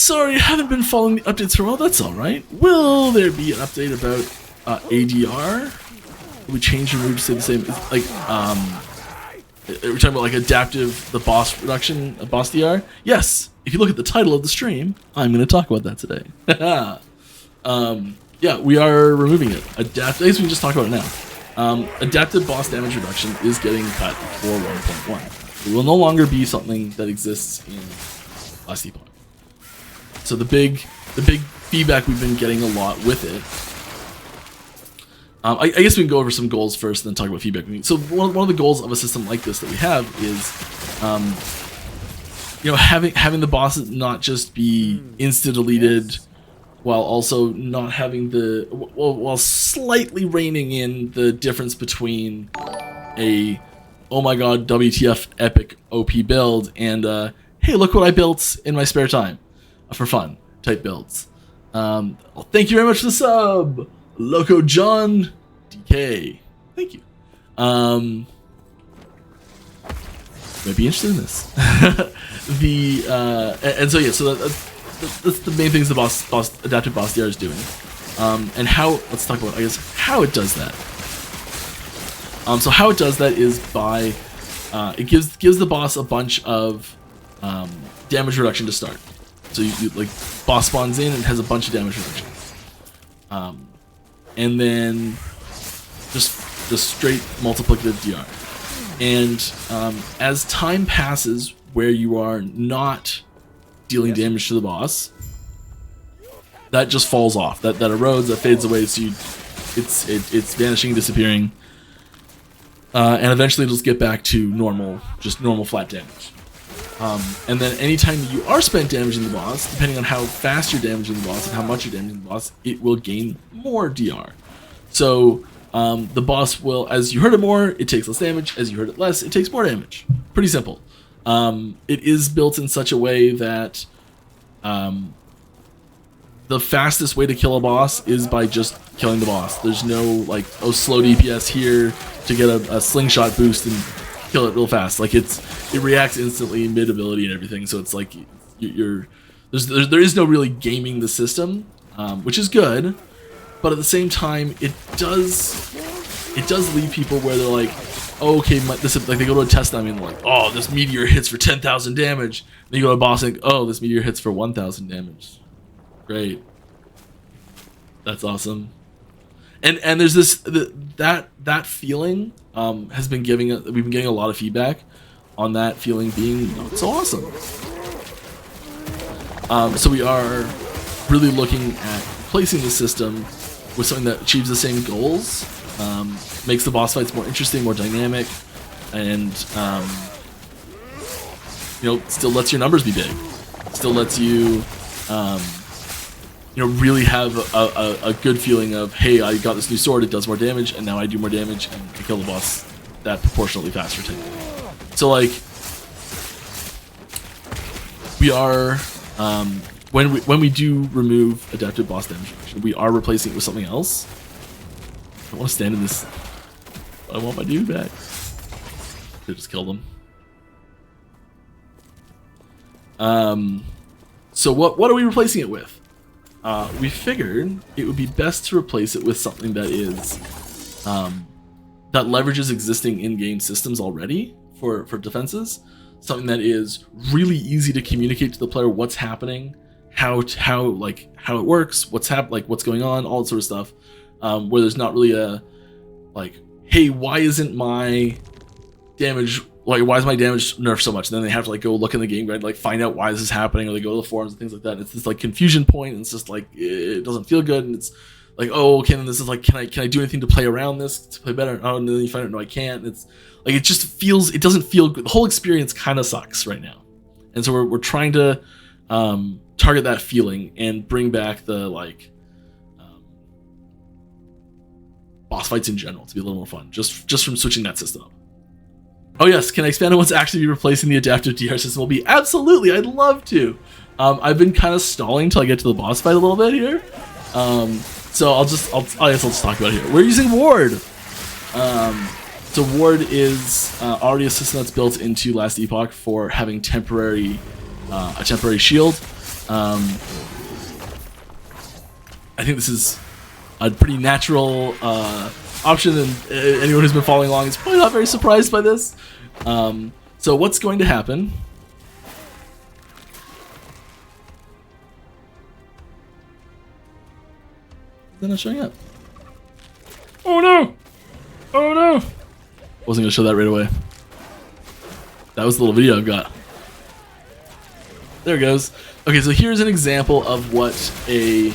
sorry, I haven't been following the updates for a while. That's all right. Will there be an update about ADR? Will we change or move to stay the same? Like, we're talking about like adaptive, the boss reduction, boss DR. Yes. If you look at the title of the stream, I'm going to talk about that today. Yeah, we are removing it. I guess we can just talk about it now. Adaptive boss damage reduction is getting cut for 1.1. It will no longer be something that exists in Last Epoch. So the big feedback we've been getting a lot with it. I guess we can go over some goals first, and then talk about feedback. So one of the goals of a system like this that we have is, having the bosses not just be insta deleted, while also not having while slightly reining in the difference between a oh my god WTF epic OP build and hey, look what I built in my spare time for fun type builds. Thank you very much for the sub, Loco John DK. Thank you. Might be interested in this. And so yeah, so that's the main things the adaptive boss DR is doing, and how. Let's talk about, I guess, how it does that. So how it does that is by it gives the boss a bunch of damage reduction to start. So you like boss spawns in and has a bunch of damage reduction, and then just straight multiplicative DR. And as time passes, where you are not dealing damage to the boss, that just falls off. That erodes, that fades away. So it's vanishing, disappearing, and eventually it'll just get back to normal flat damage. And then anytime you are spent damaging the boss, depending on how fast you're damaging the boss and how much you're damaging the boss, it will gain more DR. So the boss will, as you hurt it more, it takes less damage. As you hurt it less, it takes more damage. Pretty simple. It is built in such a way that the fastest way to kill a boss is by just killing the boss. There's no like, oh, slow DPS here to get a slingshot boost and kill it real fast. Like it reacts instantly, mid ability and everything. So it's like there is no really gaming the system, which is good. But at the same time, it does leave people where they're like, oh, okay, like they go to a test dummy and they're like, oh, this meteor hits for 10,000 damage. Then you go to a boss and oh, this meteor hits for 1,000 damage. Great, that's awesome. And there's this that feeling we've been getting a lot of feedback on that feeling being not so awesome. So we are really looking at replacing the system with something that achieves the same goals, makes the boss fights more interesting, more dynamic, and still lets your numbers be big. Still lets you really have a good feeling of, hey, I got this new sword, it does more damage, and now I do more damage and I kill the boss that proportionally faster technically. So like we are when we do remove adaptive boss damage reduction, we are replacing it with something else. I want to stand in this. I want my dude back. They just killed him. So what are we replacing it with? We figured it would be best to replace it with something that is that leverages existing in-game systems already for defenses. Something that is really easy to communicate to the player what's happening, how it works, what's going on, all that sort of stuff. Where there's not really a like, hey, why isn't my damage why is my damage nerfed so much? And then they have to like go look in the game guide, like find out why this is happening, or they go to the forums and things like that. And it's this like confusion point, and it's just like it doesn't feel good, and it's like, oh, okay, and this is like, can I do anything to play around this to play better? Oh, and then you find out no, I can't. And it's like it doesn't feel good. The whole experience kind of sucks right now, and so we're trying to target that feeling and bring back the like boss fights in general to be a little more fun, just from switching that system up. Oh yes, can I expand on what's actually replacing the adaptive DR system will be? Absolutely, I'd love to. I've been kind of stalling till I get to the boss fight a little bit here. So I guess I'll just talk about it here. We're using Ward. So Ward is already a system that's built into Last Epoch for having a temporary shield. I think this is a pretty natural option, and anyone who's been following along is probably not very surprised by this. So what's going to happen? They're not showing up. Oh no! Oh no! Wasn't gonna show that right away. That was the little video I've got. There it goes. Okay, so here's an example of what a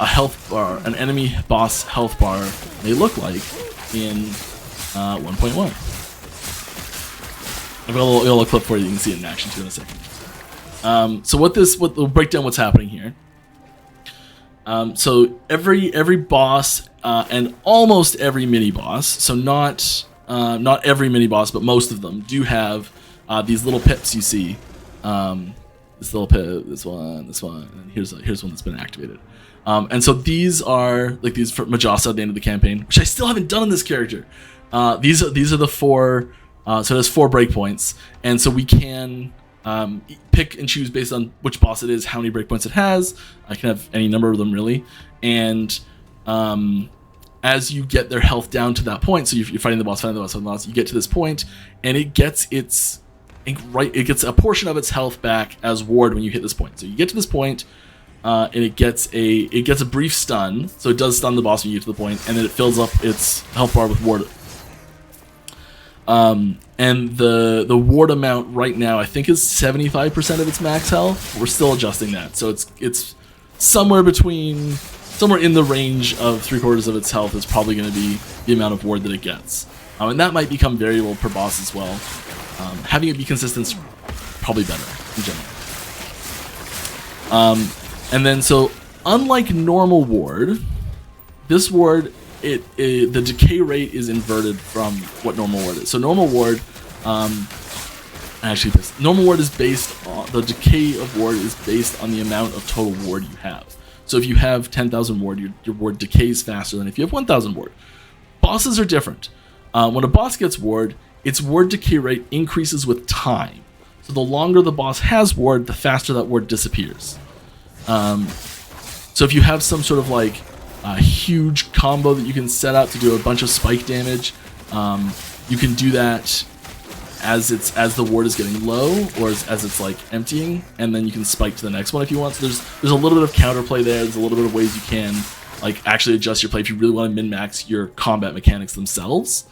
health bar, an enemy boss health bar, may look like in 1.1. I've got a little clip for you. You can see it in action too in a second. So we'll break down what's happening here. So every boss and almost every mini boss, so not every mini boss, but most of them do have these little pips you see. This little pip, this one, and here's one that's been activated. And so these are like these for Majasa at the end of the campaign, which I still haven't done in this character. These are the four. So there's 4 breakpoints, and so we can pick and choose based on which boss it is, how many breakpoints it has. I can have any number of them really, and as you get their health down to that point, so you're fighting the boss, you get to this point, and it gets it gets a portion of its health back as ward when you hit this point. So you get to this point, and it gets a brief stun, so it does stun the boss when you get to the point, and then it fills up its health bar with ward. And the ward amount right now I think is 75% of its max health. We're still adjusting that, so it's somewhere in the range of 3/4 of its health is probably going to be the amount of ward that it gets, and that might become variable per boss as well. Having it be consistent is probably better in general. And then so unlike normal ward, this ward, the decay rate is inverted from what normal ward is. So normal ward, normal ward is based on the decay of ward is based on the amount of total ward you have. So if you have 10,000 ward, your ward decays faster than if you have 1,000 ward. Bosses are different. When a boss gets ward, its ward decay rate increases with time. So the longer the boss has ward, the faster that ward disappears. So if you have some sort of like a huge combo that you can set up to do a bunch of spike damage, you can do that as the ward is getting low, or as it's like emptying, and then you can spike to the next one if you want. So there's a little bit of counterplay there. There's a little bit of ways you can like actually adjust your play if you really want to min-max your combat mechanics themselves,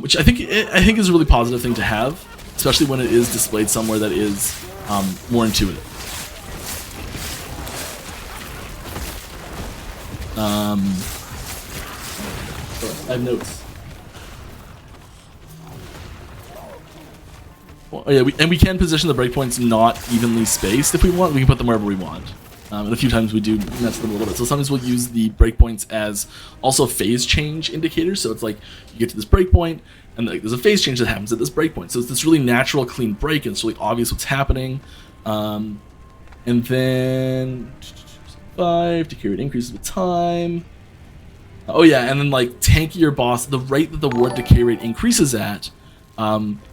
which I think is a really positive thing to have, especially when it is displayed somewhere that is more intuitive. I have notes. Well, yeah, we can position the breakpoints not evenly spaced if we want. We can put them wherever we want. And a few times we do mess them a little bit. So sometimes we'll use the breakpoints as also phase change indicators. So it's like you get to this breakpoint, and like there's a phase change that happens at this breakpoint. So it's this really natural, clean break, and it's really obvious what's happening. And then 5 decay rate increases with time. Oh yeah, and then like tankier boss, the rate that the ward decay rate increases at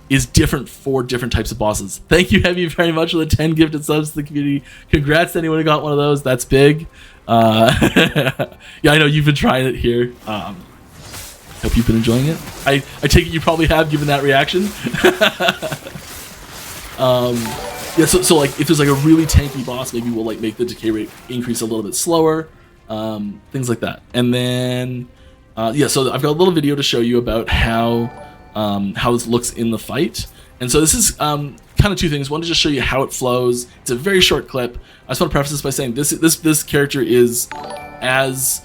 is different for different types of bosses. Thank you, Heavy, very much for the 10 gifted subs to the community. Congrats to anyone who got one of those. That's big. Yeah, I know you've been trying it here. Hope you've been enjoying it. I take it you probably have, given that reaction. Yeah, so like if there's like a really tanky boss, maybe we'll like make the decay rate increase a little bit slower, things like that. And then yeah, so I've got a little video to show you about how this looks in the fight. And so this is kind of two things. One, to just show you how it flows. It's a very short clip. I just want to preface this by saying this character is as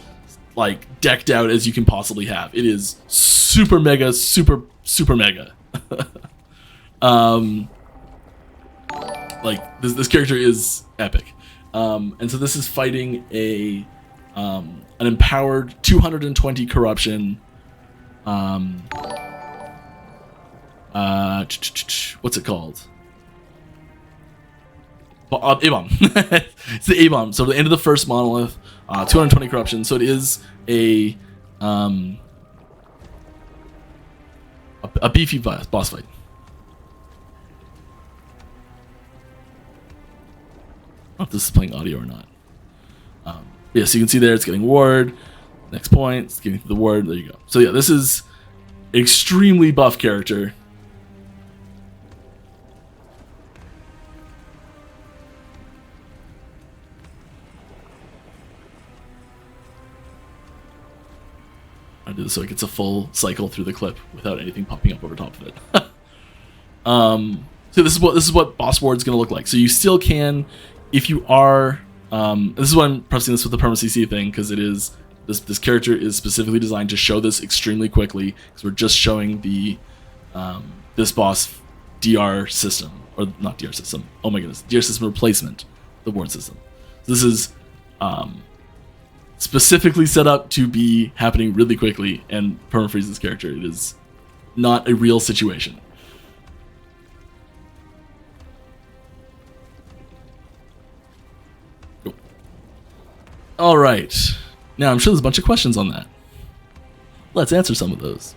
like decked out as you can possibly have. It is super mega, super mega. Like this character is epic. And so this is fighting an empowered 220 corruption. What's it called? A-bomb. It's the A-bomb. So the end of the first monolith, 220 corruption. So it is a beefy boss fight. if this is playing audio or not. Yeah, so you can see there it's getting ward. Next point, it's getting the ward. There you go. So yeah, this is extremely buff character. I do this so it gets a full cycle through the clip without anything popping up over top of it. So this is what boss ward is going to look like. So you still can, if you are, this is why I'm pressing this with the perma CC thing, because it is this character is specifically designed to show this extremely quickly, because we're just showing the this boss DR system, or not DR system. Oh my goodness, DR system replacement, the ward system. So this is specifically set up to be happening really quickly and permafreeze this character. It is not a real situation. Cool. All right, now I'm sure there's a bunch of questions on that. Let's answer some of those.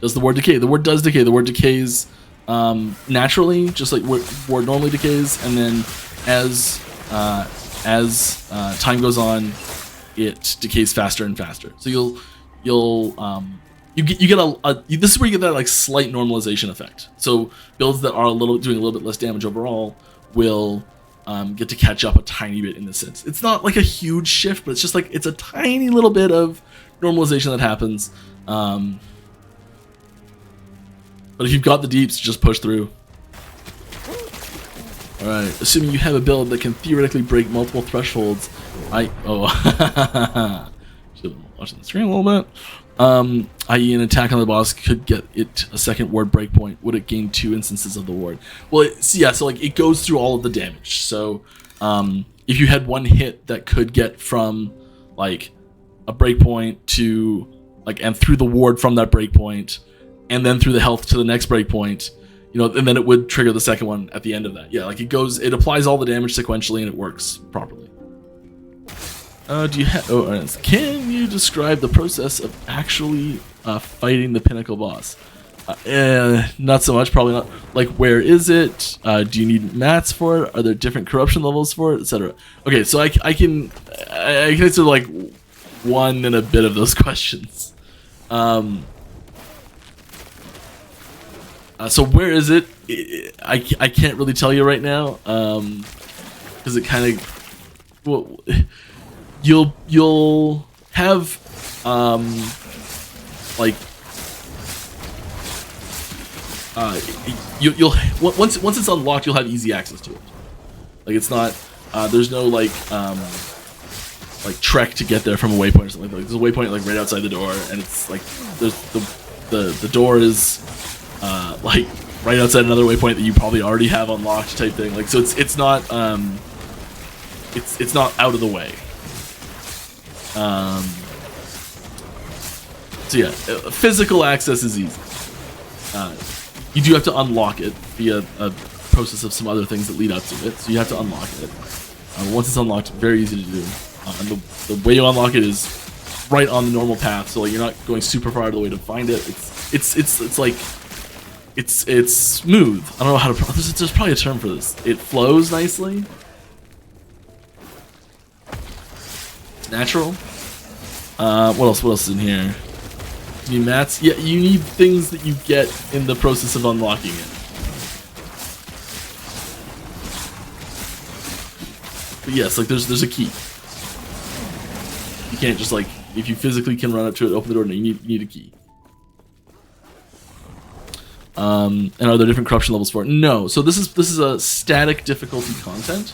Does the ward decay? The ward does decay. The ward decays naturally, just like ward normally decays, and then as time goes on, it decays faster and faster. So you get a this is where you get that like slight normalization effect. So builds that are doing a little bit less damage overall will get to catch up a tiny bit in this sense. It's not like a huge shift, but it's just like it's a tiny little bit of normalization that happens. But if you've got the deeps, just push through. Alright, assuming you have a build that can theoretically break multiple thresholds, should have been watching the screen a little bit. I.e. an attack on the boss could get it a second ward breakpoint. Would it gain 2 instances of the ward? Well, so like it goes through all of the damage. So if you had one hit that could get from like a breakpoint to like and through the ward from that breakpoint, and then through the health to the next breakpoint, you know, and then it would trigger the second one at the end of that. Yeah, like it applies all the damage sequentially and it works properly. Can you describe the process of actually fighting the Pinnacle boss? Not so much, probably not. Like, where is it? Do you need mats for it? Are there different corruption levels for it, etc.? Okay, so I can answer like one and a bit of those questions. So where is it? I can't really tell you right now, because it kind of, well, you'll have like you'll once it's unlocked, you'll have easy access to it. Like it's not there's no like trek to get there from a waypoint or something. Like there's a waypoint like right outside the door, and it's like there's the door is like right outside another waypoint that you probably already have unlocked type thing. Like so it's not it's not out of the way. So yeah, physical access is easy. You do have to unlock it via a process of some other things that lead up to it. So you have to unlock it. Once it's unlocked, very easy to do. And the way you unlock it is right on the normal path. So like you're not going super far out of the way to find it. It's like it's smooth. I don't know how to. There's probably a term for this. It flows nicely. It's natural. What else? What else is in here? You need mats? Yeah, you need things that you get in the process of unlocking it. But yes, like there's a key. You can't just like if you physically can run up to it, open the door. No, you need a key. And are there different corruption levels for it? No. So this is a static difficulty content.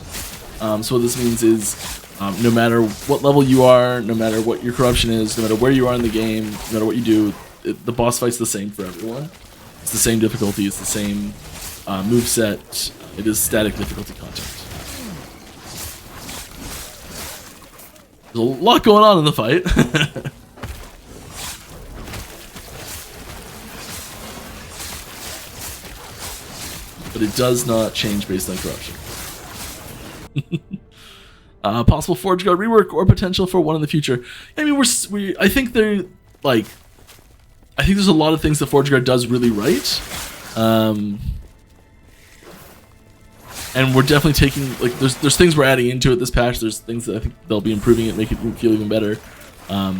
So what this means is no matter what level you are, no matter what your corruption is, no matter where you are in the game, no matter what you do, the boss fight's the same for everyone. It's the same difficulty. It's the same moveset. It is static difficulty content. There's a lot going on in the fight. But it does not change based on corruption. Possible Forge Guard rework or potential for one in the future. I mean, I think they're like, I think there's a lot of things that Forge Guard does really right. and we're definitely taking, like, there's things we're adding into it this patch. There's things that I think they'll be improving it, make it feel even better. I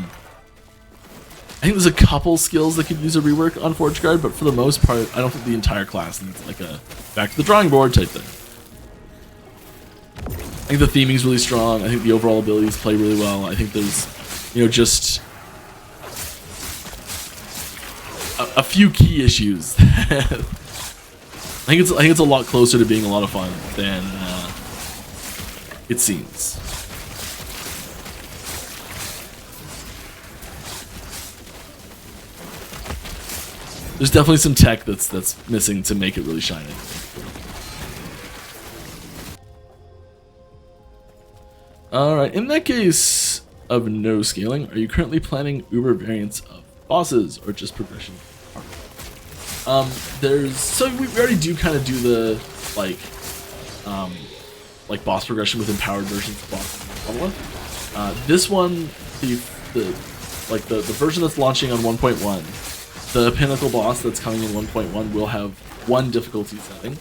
think there's a couple skills that could use a rework on Forge Guard, but for the most part, I don't think the entire class needs like a back to the drawing board type thing. I think the theming is really strong. I think the overall abilities play really well. I think there's, you know, just a few key issues. I think it's a lot closer to being a lot of fun than it seems. There's definitely some tech that's missing to make it really shiny. Alright, in that case of no scaling, are you currently planning Uber variants of bosses or just progression? So we already do kind of do the like boss progression with empowered versions of bosses. This one, the version that's launching on 1.1. The Pinnacle boss that's coming in 1.1 will have one difficulty setting.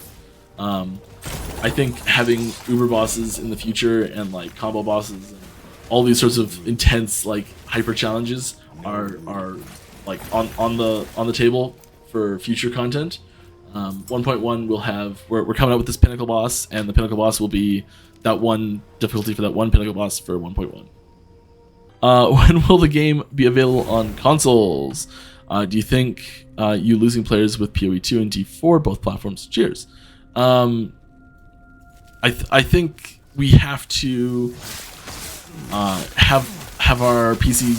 I think having Uber bosses in the future and like combo bosses and all these sorts of intense like hyper challenges are like on the table for future content. 1.1 will have we're coming out with this Pinnacle boss, and the Pinnacle boss will be that one difficulty for that one Pinnacle boss for 1.1. When will the game be available on consoles? Do you think you losing players with PoE 2 and D4 both platforms? Cheers. I think we have to have our PC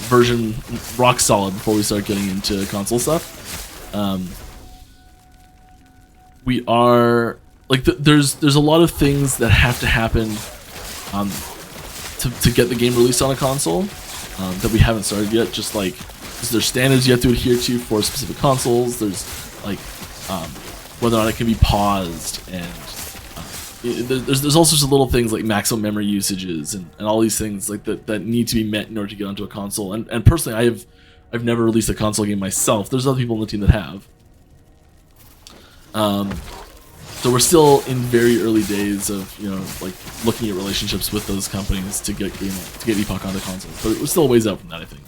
version rock solid before we start getting into console stuff. We are like there's a lot of things that have to happen to get the game released on a console. That we haven't started yet, just like there's standards you have to adhere to for specific consoles. There's like whether or not it can be paused, and there's all sorts of little things like maximum memory usages and all these things like that need to be met in order to get onto a console. And personally, I've never released a console game myself. There's other people on the team that have. So we're still in very early days of, you know, like looking at relationships with those companies to get Epoch on the console. But we're still a ways out from that, I think.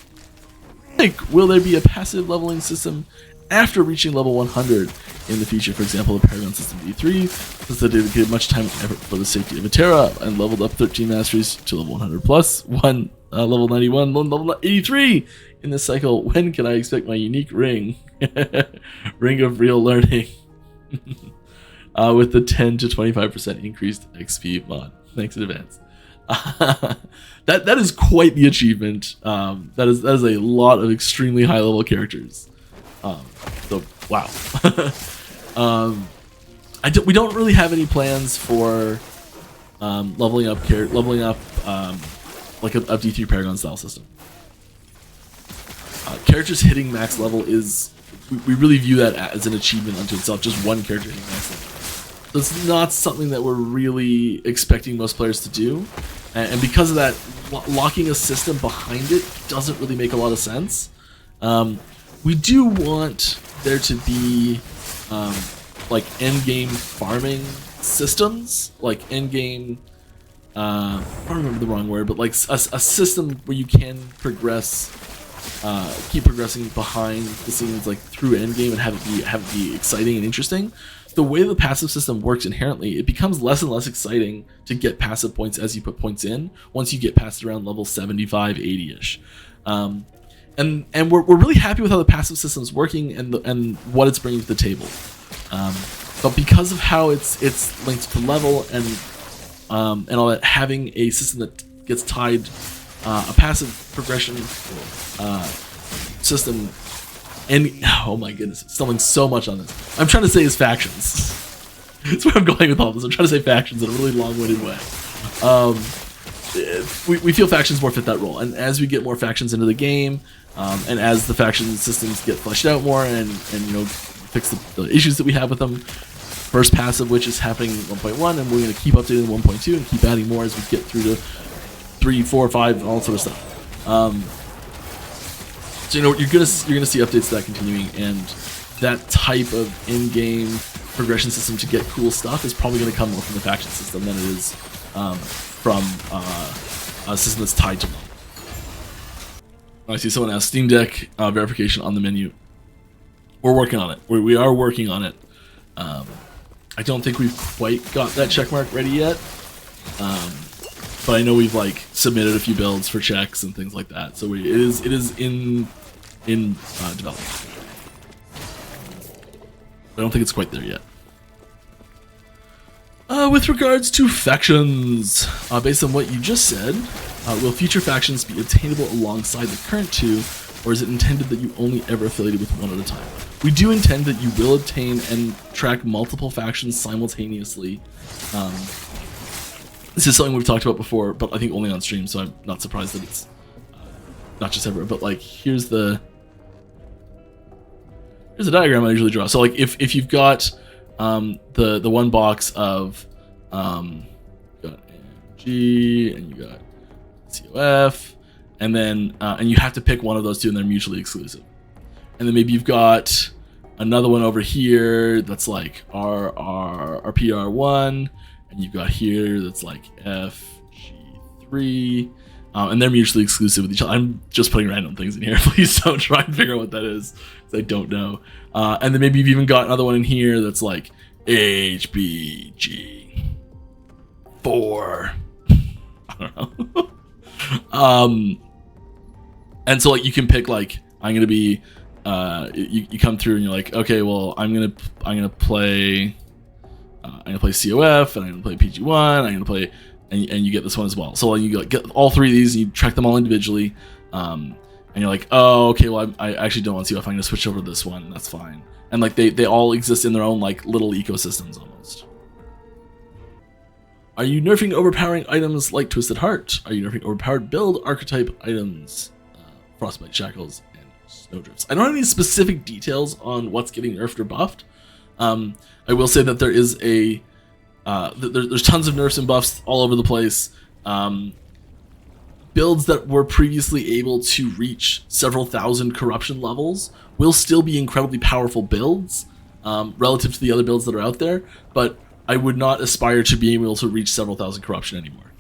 Like, will there be a passive leveling system after reaching level 100 in the future? For example, the Paragon system D3, since they dedicated much time and effort for the safety of Atera and leveled up 13 masteries to level 100 plus, one level 91, one level 83 in this cycle. When can I expect my unique ring? Ring of real learning. With the 10 to 25% increased XP mod. Thanks in advance. That is quite the achievement. That is a lot of extremely high level characters. So wow. We don't really have any plans for leveling up like a D3 Paragon style system. Characters hitting max level is we really view that as an achievement unto itself. Just one character hitting max level. So it's not something that we're really expecting most players to do, and because of that, locking a system behind it doesn't really make a lot of sense. We do want there to be like endgame farming systems, like endgame. I don't remember the wrong word, but like a system where you can progress, keep progressing behind the scenes, like through endgame, and have it be exciting and interesting. The way the passive system works inherently, it becomes less and less exciting to get passive points as you put points in once you get past around level 75, 80-ish. And we're really happy with how the passive system is working and what it's bringing to the table. But because of how it's linked to level and all that, having a system that gets tied, a passive progression system. And oh my goodness, stumbling so much on this. I'm trying to say is factions. That's where I'm going with all this. I'm trying to say factions in a really long-winded way. We feel factions more fit that role, and as we get more factions into the game, and as the faction systems get fleshed out more, and you know, fix the issues that we have with them. First passive, which is happening in 1.1, and we're going to keep updating 1.2 and keep adding more as we get through to 3, 4, 5, and all that sort of stuff. So you know you're gonna see updates to that continuing, and that type of in-game progression system to get cool stuff is probably going to come more from the faction system than it is from a system that's tied to one. I see someone asked Steamdeck verification on the menu. We're working on it. We are working on it. I don't think we've quite got that checkmark ready yet. But I know we've like submitted a few builds for checks and things like that. So it is in development. I don't think it's quite there yet. With regards to factions, based on what you just said, will future factions be attainable alongside the current two, or is it intended that you only ever affiliated with one at a time? We do intend that you will obtain and track multiple factions simultaneously. This is something we've talked about before, but I think only on stream, so I'm not surprised that it's not just everywhere. But like, here's the diagram I usually draw. So like, if you've got the one box of you got AMG and you got COF, and then and you have to pick one of those two, and they're mutually exclusive. And then maybe you've got another one over here that's like RPR1, and you've got here that's like FG3, and they're mutually exclusive with each other. I'm just putting random things in here. Please don't try and figure out what that is, because I don't know. And then maybe you've even got another one in here that's like HBG4. I don't know. And so like you can pick like, I'm gonna be you come through and you're like, okay, well I'm gonna play COF, and I'm gonna play PG1, I'm gonna play, and you get this one as well. So you like get all three of these, and you track them all individually, and you're like, oh, okay, well I actually don't want COF, I'm gonna switch over to this one, that's fine. And like they all exist in their own like little ecosystems almost. Are you nerfing overpowering items like Twisted Heart? Are you nerfing overpowered build archetype items, Frostbite Shackles and Snowdrifts? I don't have any specific details on what's getting nerfed or buffed. I will say that there is there's tons of nerfs and buffs all over the place. Builds that were previously able to reach several thousand corruption levels will still be incredibly powerful builds relative to the other builds that are out there, but I would not aspire to being able to reach several thousand corruption anymore.